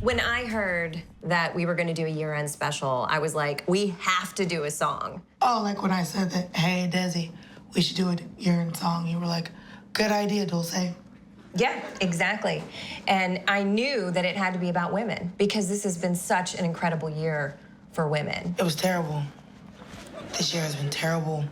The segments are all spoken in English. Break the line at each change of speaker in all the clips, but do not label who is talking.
When I heard that we were going to do a year-end special, I was like, we have to do a song.
Oh, like when I said that, hey, Desi, we should do a year-end song. You were like, good idea, Dulcé.
Yeah, exactly. And I knew that it had to be about women because this has been such an incredible year for women.
It was terrible. This year has been terrible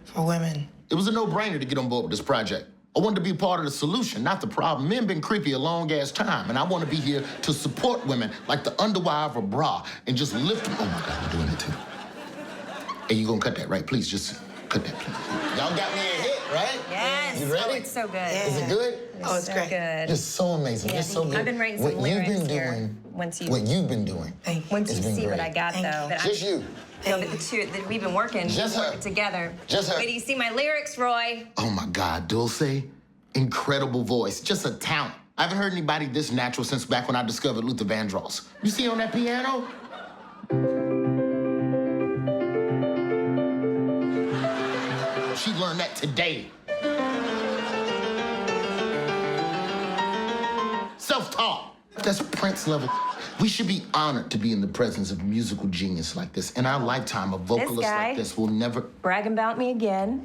for women.
It was a no-brainer to get on board with this project. I wanted to be part of the solution, not the problem. Men been creepy a long-ass time, and I want to be here to support women like the underwire of a bra and just lift them. Oh, my God, I'm doing it, too. Hey, you gonna cut that, right? Please, just cut that, please. Y'all got me a hit, right?
Yes.
You ready?
Oh, it's so good.
Yeah.
Is it good?
Oh, it's
so
great.
good.
It's so amazing.
Yeah,
It's so good.
I've been writing some lyrics here. Once you
been doing.
Thank you.
Once you
It's been
see what
great.
I got,
Thank
though.
you.
That
Just you.
No, but the two that we've been working,
Just her.
working together.
Just her.
Wait, do you see my lyrics, Roy?
Oh, my God, Dulcé. Incredible voice. Just a talent. I haven't heard anybody this natural since back when I discovered Luther Vandross. You see on that piano? She learned that today. Self-taught. That's Prince level. We should be honored to be in the presence of musical genius like this. In our lifetime, a vocalist
guy.
like this will never...
Bragging about me again.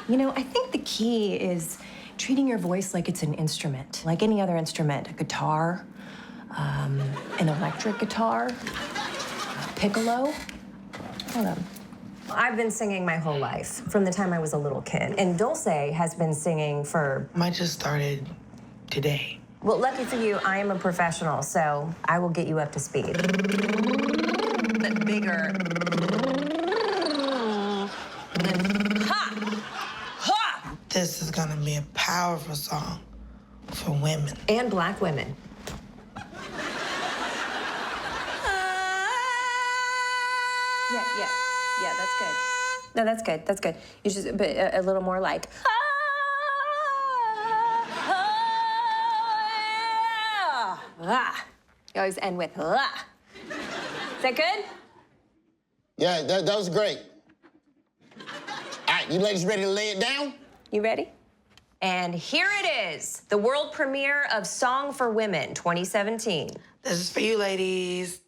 You know, I think the key is treating your voice like it's an instrument, like any other instrument. A guitar, an electric guitar, a piccolo. Hold on. I've been singing my whole life, from the time I was a little kid. And Dulcé has been singing for...
Mine just started today.
Well, lucky for you, I am a professional, so I will get you up to speed. But bigger. Ha! Ha!
This is gonna be a powerful song for women.
And black women. Yeah, that's good. No, that's good, that's good. You just, but a little more like, You always end with, Is that good?
Yeah, that was great. All right, you ladies ready to lay it down?
You ready? And here it is, the world premiere of Song for Women 2017.
This is for you, ladies.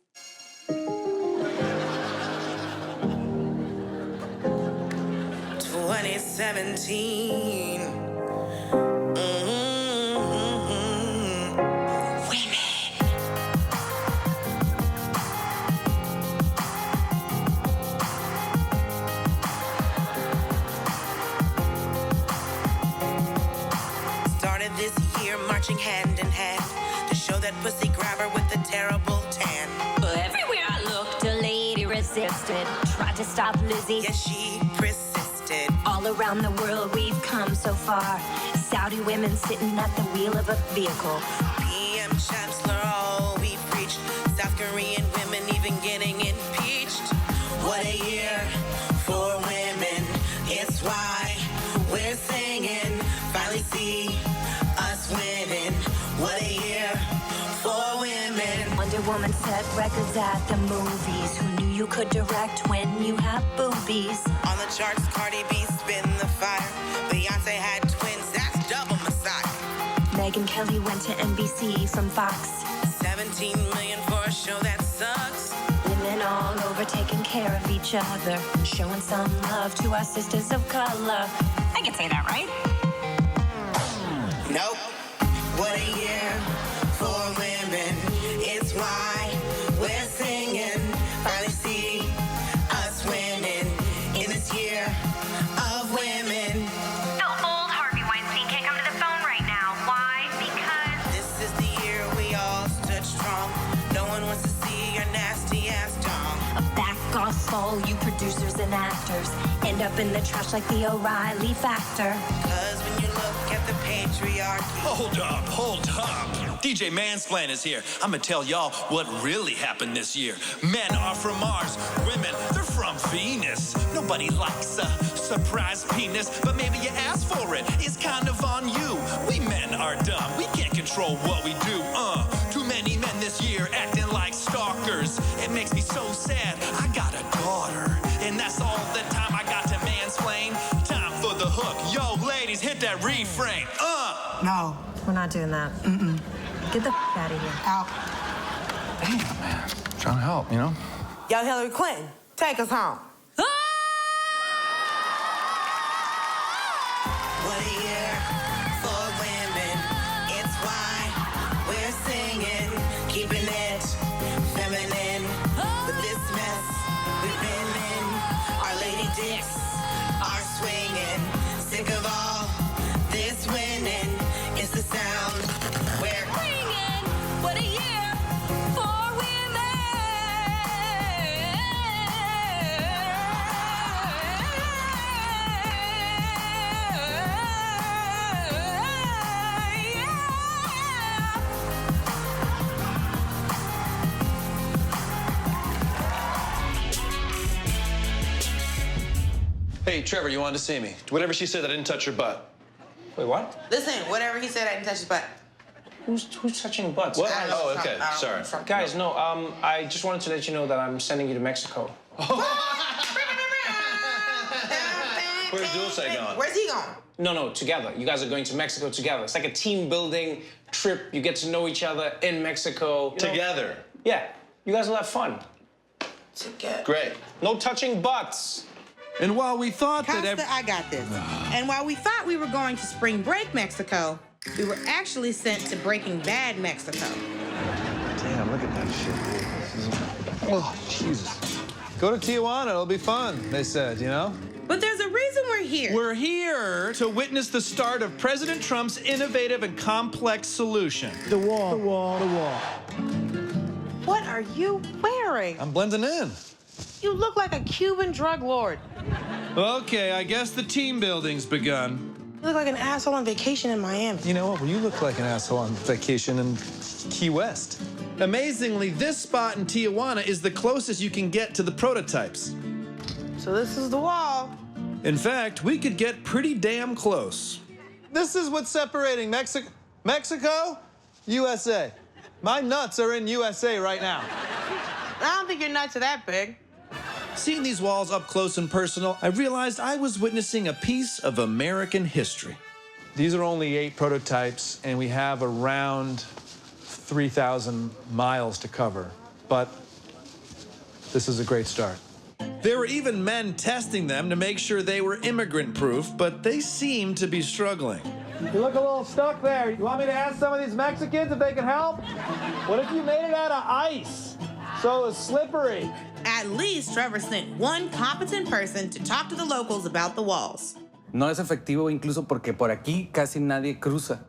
Started this year marching hand in hand to show that pussy grabber with the terrible tan.
But everywhere I looked, a lady resisted. Tried to stop Lizzie.
Yes, she persisted.
All around the world, we've come so far. Saudi women sitting at the wheel of a vehicle.
PM Chancellor, all we preached. South Korean women even getting impeached. What a year for women. It's why we're singing. Finally see us winning. What a year for women.
Wonder Woman set records at the movies. Who knew you could direct when you have boobies?
On the charts, Cardi B spin the fire. Beyonce had twins, that's double Messiah.
Megyn Kelly went to NBC from Fox.
17 million for a show that sucks.
Women all over taking care of each other. And showing some love to our sisters of color. I can say that, right?
Nope. What a year for women. It's why we're singing. Finally see us winning in this year of women.
The old Harvey Weinstein can't come to the phone right now. Why? Because
This is the year we all stood strong. No one wants to see your nasty ass dong.
Back off all you producers and actors. End up in the trash like the O'Reilly factor.
Cause when you look at the patriarchy.
Hold up. DJ Mansplain is here. I'ma tell y'all what really happened this year. Men are from Mars, women, they're from Venus. Nobody likes a surprise penis, but maybe you asked for it. It's kind of on you. We men are dumb. We can't control what we do. Too many men this year acting like stalkers. It makes me so sad. I got a daughter, and that's all the time I got to mansplain. Time for the hook. Yo, ladies, hit that refrain.
No.
We're not doing that. Get the out of here.
Out.
Damn, man. Trying to help, you know?
Yo, Hillary Clinton, take us home. What a year for women. It's why we're singing, keeping it feminine. With this mess we've been in, our lady dicks are swinging. Sick of all this winning. It's the sound we're bringing. What a year for women.
Hey, Trevor, you wanted to see me. Whatever she said, I didn't touch her butt.
Wait, what?
Listen, whatever he said, I didn't touch his butt.
Who's touching butts?
What?
I don't know,
Oh, okay. Sorry.
Guys, no, I just wanted to let you know that I'm sending you to Mexico.
Where's Dulcé going?
Where's he going?
No, together. You guys are going to Mexico together. It's like a team-building trip. You get to know each other in Mexico. You know?
Together.
Yeah, you guys will have fun.
Together.
Great.
No touching butts.
And while we thought
Costa, I got this. And while we thought we were going to spring break Mexico, we were actually sent to Breaking Bad Mexico.
Damn, look at that shit. Oh, Jesus. Go to Tijuana, it'll be fun, they said, you know?
But there's a reason we're here.
We're here to witness the start of President Trump's innovative and complex solution. The wall.
What are you wearing?
I'm blending in.
You look like a Cuban drug lord.
Okay, I guess the team building's begun.
You look like an asshole on vacation in Miami.
You know what? Well, you look like an asshole on vacation in Key West. Amazingly, this spot in Tijuana is the closest you can get to the prototypes.
So this is the wall.
In fact, we could get pretty damn close. This is what's separating Mexico, USA. My nuts are in USA right now.
I don't think your nuts are that big.
Seeing these walls up close and personal, I realized I was witnessing a piece of American history. These are only 8 prototypes, and we have around 3,000 miles to cover. But this is a great start. There were even men testing them to make sure they were immigrant-proof, but they seemed to be struggling. You look a little stuck there. You want me to ask some of these Mexicans if they can help? What if you made it out of ice? So it's slippery.
At least Trevor sent one competent person to talk to the locals about the walls.
No es efectivo incluso porque por aquí casi nadie cruza.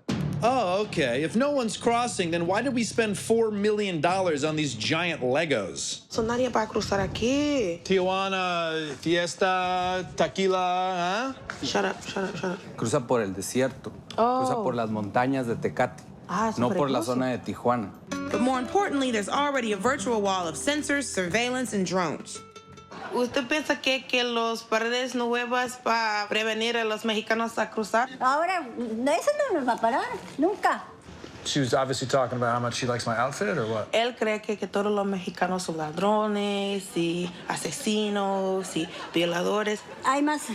Oh, okay. If no one's crossing, then why did we spend $4 million on these giant Legos?
So nadie va a cruzar aquí.
Tijuana, fiesta, tequila, huh?
Shut up.
Cruza por el desierto. Cruza por las montañas de Tecate. No por la zona de Tijuana.
But more importantly, there's already a virtual wall of sensors, surveillance, and drones. ¿Usted piensa que los paredes nuevas para prevenir a los mexicanos a cruzar?
Ahora, eso no nos va a parar, nunca.
She was obviously talking about how much she likes my outfit, or what?
Él cree que todos los mexicanos son ladrones, y asesinos, y violadores.
Hay más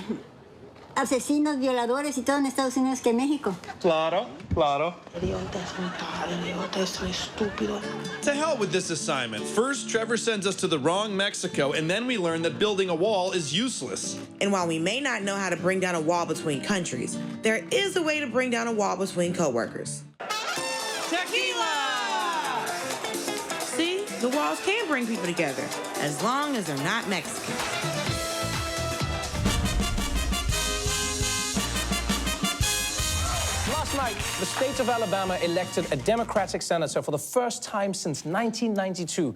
asesinos, violadores y todo en Estados Unidos que en México.
Claro.
Idiotas, estúpido.
To hell with this assignment. First, Trevor sends us to the wrong Mexico, and then we learn that building a wall is useless.
And while we may not know how to bring down a wall between countries, there is a way to bring down a wall between coworkers.
Tequila!
See, the walls can bring people together, as long as they're not Mexican.
Last night, the state of Alabama elected a Democratic senator for the first time since 1992.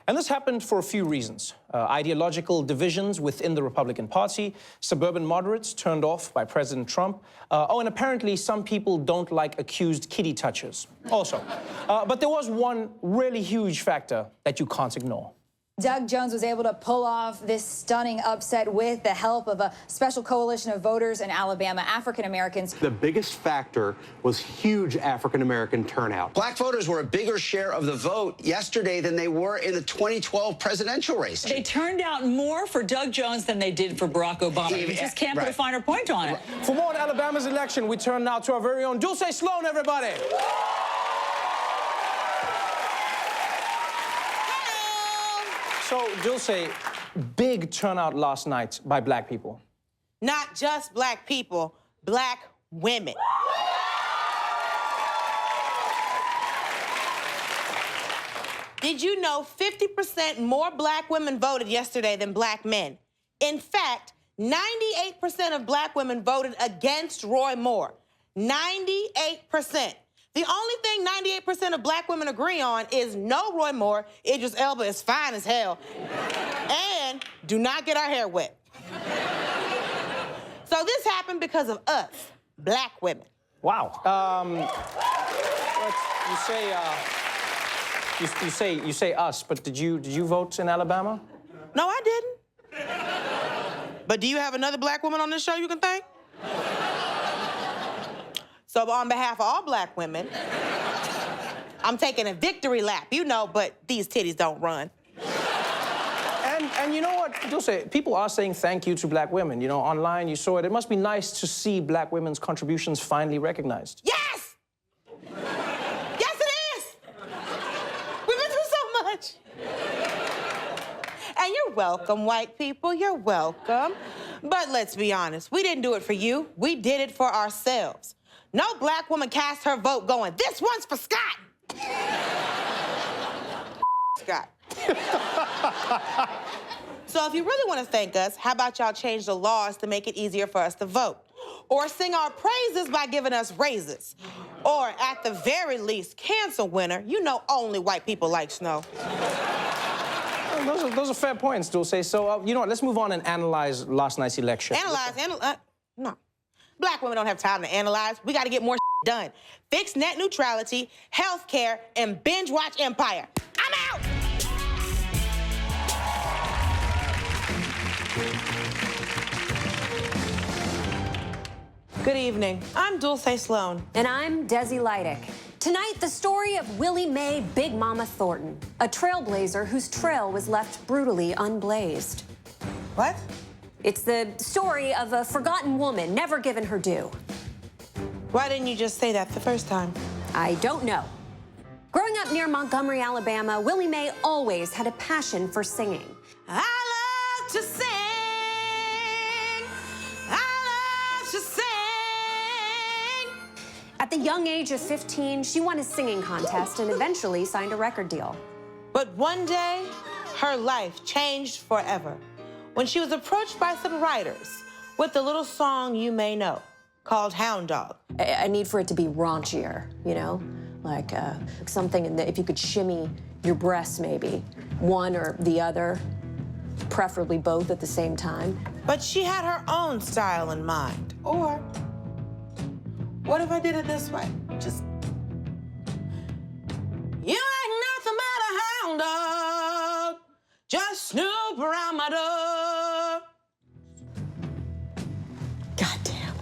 And this happened for a few reasons. Ideological divisions within the Republican Party, suburban moderates turned off by President Trump. And apparently some people don't like accused kitty touchers also. But there was one really huge factor that you can't ignore.
Doug Jones was able to pull off this stunning upset with the help of a special coalition of voters in Alabama, African Americans.
The biggest factor was huge African American turnout.
Black voters were a bigger share of the vote yesterday than they were in the 2012 presidential race.
They turned out more for Doug Jones than they did for Barack Obama. We just can't put a finer point on it.
For more on Alabama's election, we turn now to our very own Dulcé Sloan, everybody. So, Dulcé, big turnout last night by black people.
Not just black people, black women. Did you know 50% more black women voted yesterday than black men? In fact, 98% of black women voted against Roy Moore. 98%. The only thing 98% of black women agree on is no Roy Moore, Idris Elba is fine as hell, and do not get our hair wet. So this happened because of us, black women.
Wow. You say us, but did you vote in Alabama?
No, I didn't. But do you have another black woman on this show you can thank? So on behalf of all black women, I'm taking a victory lap, you know, but these titties don't run.
And you know what, Dulcé, people are saying thank you to black women. You know, online you saw it. It must be nice to see black women's contributions finally recognized.
Yes! Yes, it is! We've been through so much. And you're welcome, white people, you're welcome. But let's be honest, we didn't do it for you. We did it for ourselves. No black woman cast her vote going, this one's for Scott. Scott. So if you really want to thank us, how about y'all change the laws to make it easier for us to vote? Or sing our praises by giving us raises. Or at the very least, cancel winter. You know only white people like snow.
Those are fair points, Dulcé. So, you know what, let's move on and analyze last night's election.
No. Black women don't have time to analyze. We got to get more done. Fix net neutrality, health care, and binge watch Empire. I'm out! Good evening. I'm Dulcé Sloan.
And I'm Desi Leidick. Tonight, the story of Willie Mae Big Mama Thornton, a trailblazer whose trail was left brutally unblazed.
What?
It's the story of a forgotten woman never given her due.
Why didn't you just say that the first time?
I don't know. Growing up near Montgomery, Alabama, Willie Mae always had a passion for singing.
I love to sing. I love to sing.
At the young age of 15, she won a singing contest and eventually signed a record deal.
But one day, her life changed forever when she was approached by some writers with the little song you may know called Hound Dog.
I need for it to be raunchier, you know? Like something in the, if you could shimmy your breasts maybe, one or the other, preferably both at the same time.
But she had her own style in mind. Or, what if I did it this way? Just, you ain't nothing but a hound dog, just snoop around my door.
Goddamn.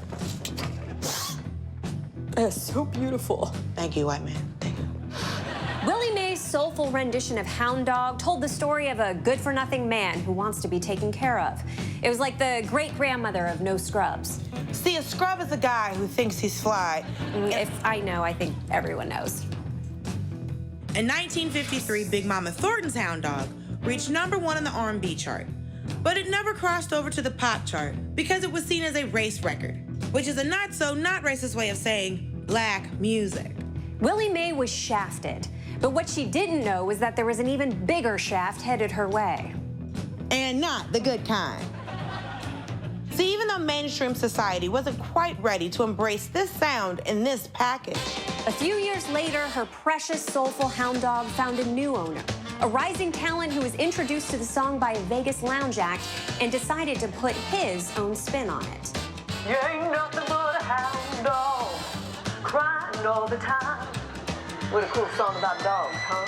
That's so beautiful.
Thank you, white man. Thank you.
Willie Mae's soulful rendition of Hound Dog told the story of a good-for-nothing man who wants to be taken care of. It was like the great-grandmother of No Scrubs.
See, a scrub is a guy who thinks he's fly.
If I know, I think everyone knows.
In 1953, Big Mama Thornton's Hound Dog reached #1 on the R&B chart. But it never crossed over to the pop chart because it was seen as a race record, which is a not-so-not-racist way of saying black music.
Willie Mae was shafted, but what she didn't know was that there was an even bigger shaft headed her way.
And not the good kind. See, even though mainstream society wasn't quite ready to embrace this sound in this package.
A few years later, her precious, soulful Hound Dog found a new owner, a rising talent who was introduced to the song by a Vegas lounge act and decided to put his own spin on it.
You ain't nothing but a hound dog, crying all the time. What a cool song about dogs, huh?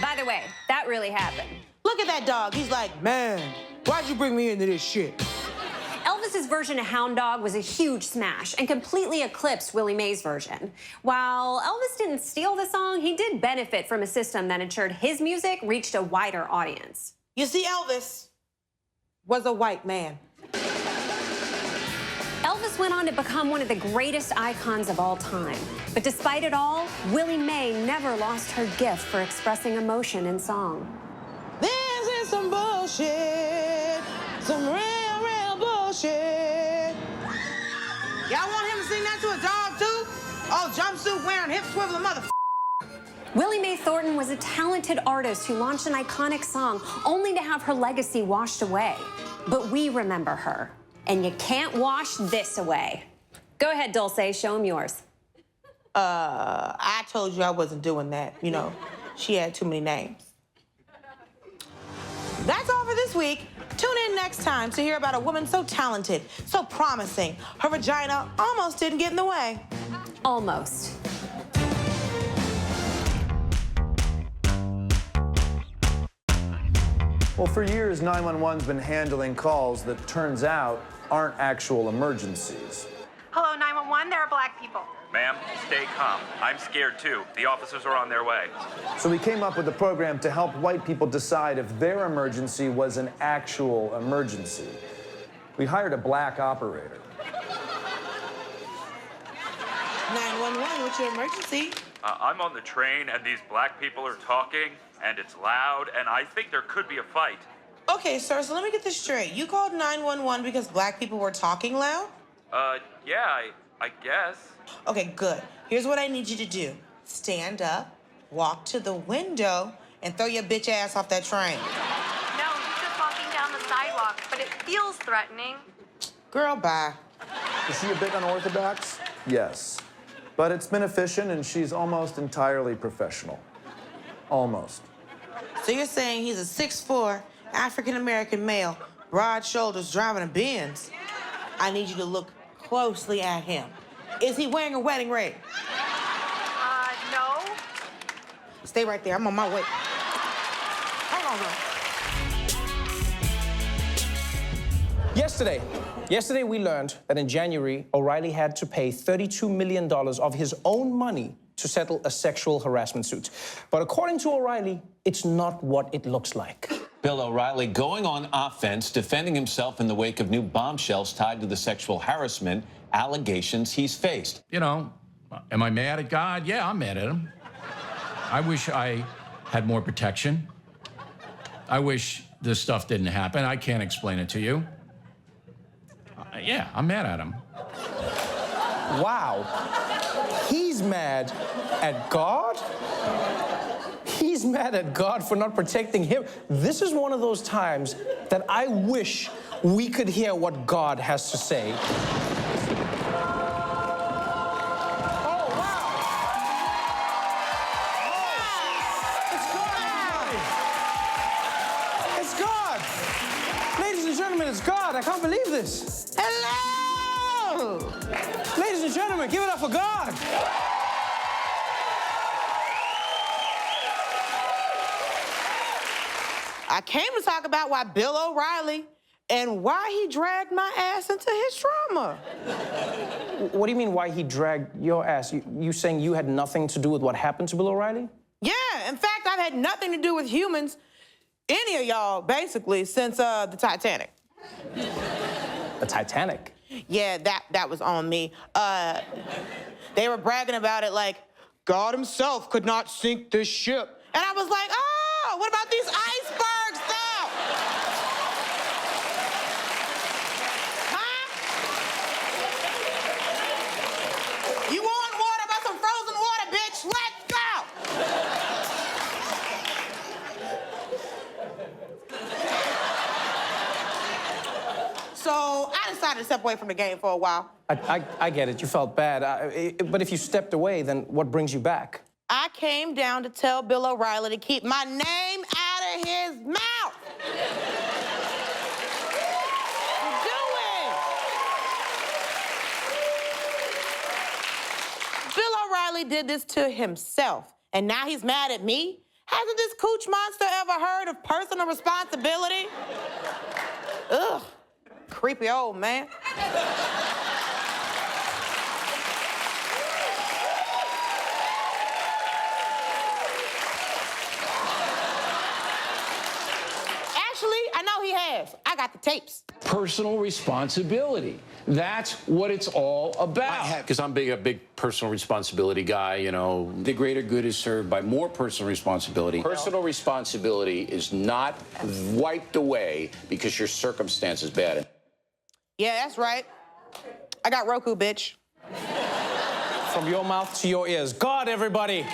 By the way, that really happened.
Look at that dog. He's like, man, why'd you bring me into this shit?
Elvis's version of Hound Dog was a huge smash and completely eclipsed Willie Mae's version. While Elvis didn't steal the song, he did benefit from a system that ensured his music reached a wider audience.
You see, Elvis was a white man.
Elvis went on to become one of the greatest icons of all time. But despite it all, Willie Mae never lost her gift for expressing emotion in song.
This is some bullshit. Some real bullshit. Y'all want him to sing that to a dog, too? Oh, jumpsuit wearing, hip swiveling mother.
Willie Mae Thornton was a talented artist who launched an iconic song only to have her legacy washed away. But we remember her, and you can't wash this away. Go ahead, Dulcé, show him yours.
I told you I wasn't doing that. You know, she had too many names. That's all for this week. Tune in next time to hear about a woman so talented, so promising, her vagina almost didn't get in the way.
Almost.
Well, for years, 911's been handling calls that turns out aren't actual emergencies.
Hello, 911, there are black people.
Ma'am, stay calm. I'm scared too. The officers are on their way.
So we came up with a program to help white people decide if their emergency was an actual emergency. We hired a black operator.
911, what's your emergency?
I'm on the train and these black people are talking and it's loud and I think there could be a fight.
Okay, sir, so let me get this straight. You called 911 because black people were talking loud?
Yeah, I guess.
Okay, good. Here's what I need you to do. Stand up, walk to the window, and throw your bitch ass off that train.
No, he's just walking down the sidewalk, but it feels threatening.
Girl, bye.
Is she a bit unorthodox? Yes. But it's been efficient and she's almost entirely professional. Almost.
So you're saying he's a 6'4" African-American male, broad shoulders, driving a Benz. I need you to look closely at him. Is he wearing a wedding ring?
No.
Stay right there. I'm on my way. Hold on,
Yesterday we learned that in January, O'Reilly had to pay $32 million of his own money to settle a sexual harassment suit. But according to O'Reilly, it's not what it looks like.
Bill O'Reilly going on offense, defending himself in the wake of new bombshells tied to the sexual harassment allegations he's faced.
You know, am I mad at God? Yeah, I'm mad at him. I wish I had more protection. I wish this stuff didn't happen. I can't explain it to you. Yeah, I'm mad at him.
Wow. He's mad at God? He's mad at God for not protecting him. This is one of those times that I wish we could hear what God has to say.
It's God. I can't believe this.
Hello!
Ladies and gentlemen, give it up for God.
I came to talk about why Bill O'Reilly and why he dragged my ass into his trauma.
What do you mean, why he dragged your ass? You saying you had nothing to do with what happened to Bill O'Reilly?
Yeah, in fact, I've had nothing to do with humans, any of y'all, basically, since the Titanic.
The Titanic?
Yeah, that was on me. They were bragging about it like God himself could not sink this ship. And I was like, oh, what about these icebergs, though? Huh? You want water about some frozen water, bitch? Let's go! So I decided to step away from the game for a while.
I get it. You felt bad. But if you stepped away, then what brings you back?
I came down to tell Bill O'Reilly to keep my name out of his mouth. Do it. Bill O'Reilly did this to himself, and now he's mad at me? Hasn't this cooch monster ever heard of personal responsibility? Ugh. Creepy old man. Actually, I know he has. I got the tapes.
personal responsibility. That's what it's all about.
Because I'm a big personal responsibility guy, you know. The greater good is served by more personal responsibility. Personal responsibility is not wiped away because your circumstance is bad.
Yeah, that's right. I got Roku, bitch.
From your mouth to your ears. God, everybody.